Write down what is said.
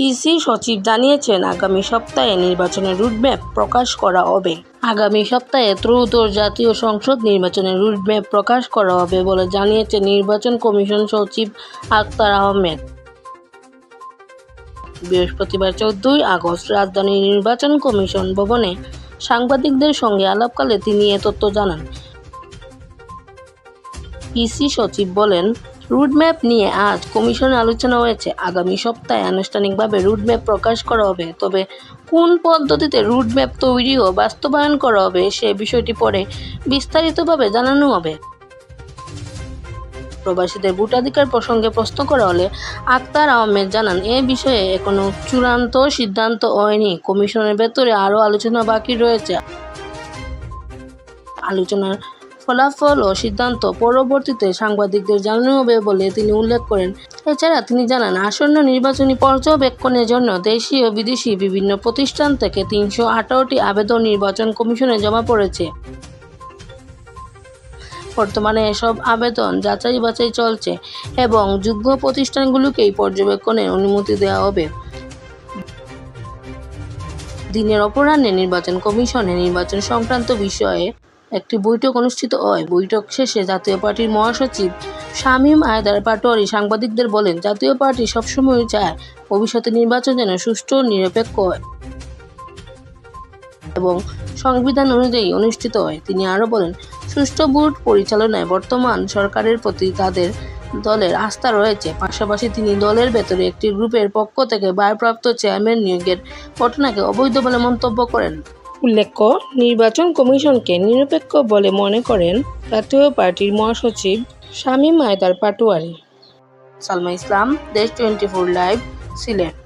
EC সচিব জানিয়েছেন, আগামী সপ্তাহে নির্বাচনের রুটম্যাপ প্রকাশ করা হবে। আগামী সপ্তাহে ত্রয়োদশ জাতীয় সংসদ নির্বাচনের রুটম্যাপ প্রকাশ করা হবে বলে জানিয়েছেন নির্বাচন কমিশন সচিব আখতার আহমেদ। বৃহস্পতিবার 14 আগস্ট রাজধানীর নির্বাচন কমিশন ভবনে সাংবাদিকদের সঙ্গে আলাপকালে তিনি এ তথ্য জানান। ইসি সচিব বলেন, রুটম্যাপ নিয়ে আজ কমিশনে আলোচনা হয়েছে। আগামী সপ্তাহে আনুষ্ঠানিকভাবে রুটম্যাপ প্রকাশ করা হবে। তবে কোন পদ্ধতিতে রুটম্যাপ তৈরি ও বাস্তবায়ন করা হবে সে বিষয়টি পরে বিস্তারিতভাবে জানানো হবে। প্রবাসীদের ভোটাধিকার প্রসঙ্গে প্রশ্ন করা হলে আখতার আহমেদ জানান, এ বিষয়ে এখনো চূড়ান্ত সিদ্ধান্ত হয়নি। কমিশনের ভেতরে আরও আলোচনা বাকি রয়েছে। আলোচনার ফলাফল ও সিদ্ধান্ত পরবর্তীতে সাংবাদিকদের জানানো হবে বলে তিনি উল্লেখ করেন। এছাড়া তিনি জানান, আসন্ন নির্বাচনী পর্যবেক্ষণের জন্য দেশি ও বিদেশি বিভিন্ন প্রতিষ্ঠান থেকে 318টি আবেদন নির্বাচন কমিশনে জমা পড়েছে। বর্তমানে এসব আবেদন যাচাই বাছাই চলছে এবং যোগ্য প্রতিষ্ঠানগুলোকেই পর্যবেক্ষণের অনুমতি দেওয়া হবে। দিনের অপরাহ্নে নির্বাচন কমিশনে নির্বাচন সংক্রান্ত বিষয়ে একটি বৈঠক অনুষ্ঠিত হয়। বৈঠক শেষে জাতীয় পার্টির মহাসচিব শামীম হায়দার পাটোয়ারী সাংবাদিকদের বলেন, জাতীয় পার্টি সবসময় চায় ভবিষ্যতে নির্বাচন যেন সুষ্ঠু, নিরপেক্ষ এবং সংবিধান অনুযায়ী অনুষ্ঠিত হয়। তিনি আরও বলেন, সুষ্ঠু ভোট পরিচালনায় বর্তমান সরকারের প্রতি তাদের দলের আস্থা রয়েছে। পাশাপাশি তিনি দলের ভেতরে একটি গ্রুপের পক্ষ থেকে ভারপ্রাপ্ত চেয়ারম্যান নিয়োগের ঘটনাকে অবৈধ বলে মন্তব্য করেন। উল্লেখ্য, নির্বাচন কমিশনকে নিরপেক্ষ বলে মনে করেন জাতীয় পার্টির মহাসচিব শামীম হায়দার পাটোয়ারী। সালমা ইসলাম, দেশ 24 লাইভ, সিলেট।